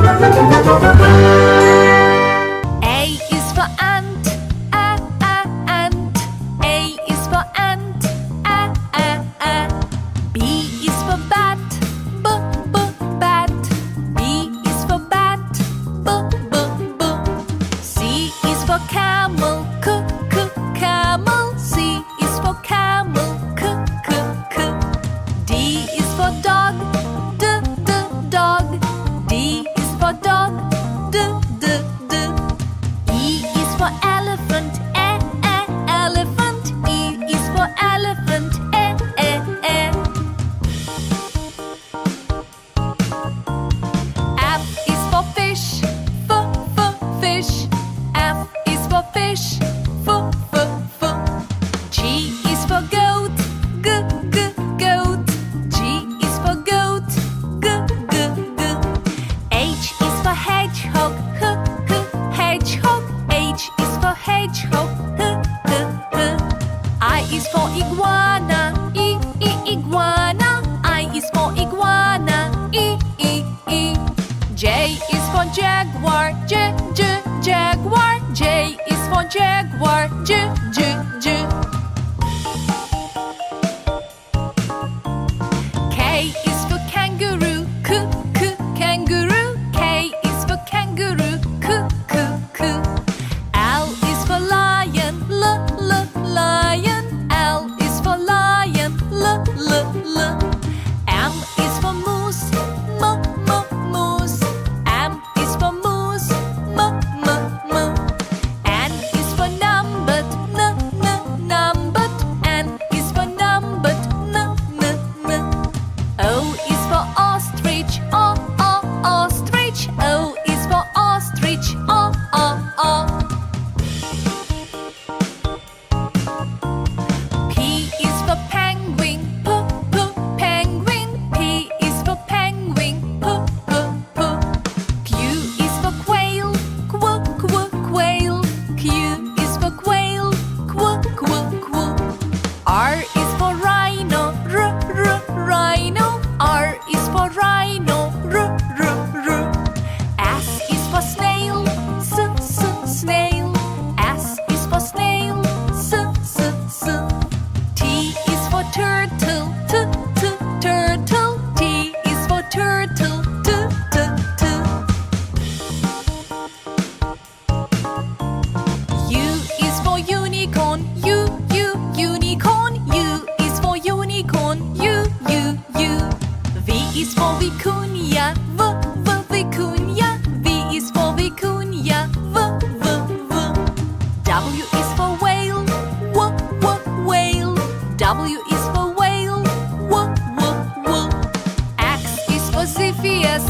A is for ant, ant. A is for ant, B is for bat, bat. B is for bat, b. C is for camel, camel. C is for camel, c. D is for dog, dog. D is for dog, d. E is for elephant, elephant. E is for elephant, F is for fish, fish. F is for fish, f. G is for goat, goat. G is for goat, g. H is for hedgehog, hedgehog. H is for hedgehog, I is for iguana, iguana. I is for iguana, J is for jaguar, jaguar. J is for jaguar, j. K is for kangaroo, kangaroo. K is for kangaroo, k. L is for lion, lion. L is for lion, l. M is for moose, moose. M is for moose, m. N is for numbered, numbered. N is for numbered, n. O is for ostrich, ostrich. O is for ostrich, o. P is for penguin, penguin. P is for penguin, p. Q is for quail, quail. Q is for quail, qu. R is for rhino, rhino. R is for rhino, r. S is for snail, snail. S is for snail, s. T is for turtle, turtle. T is for turtle, t. U is for unicorn, unicorn. U is for unicorn, u. V is for vicuña, vicuña. V is for vicuña, v. W is for whale, whale. W is for whale, w. X is for Ziphius,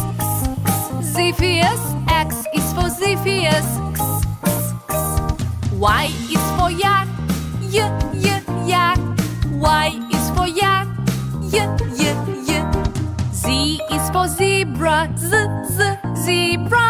Ziphius. X is for Ziphius, Y is for yak, yak. Y is for yak, y. Z is for zebra, zebra.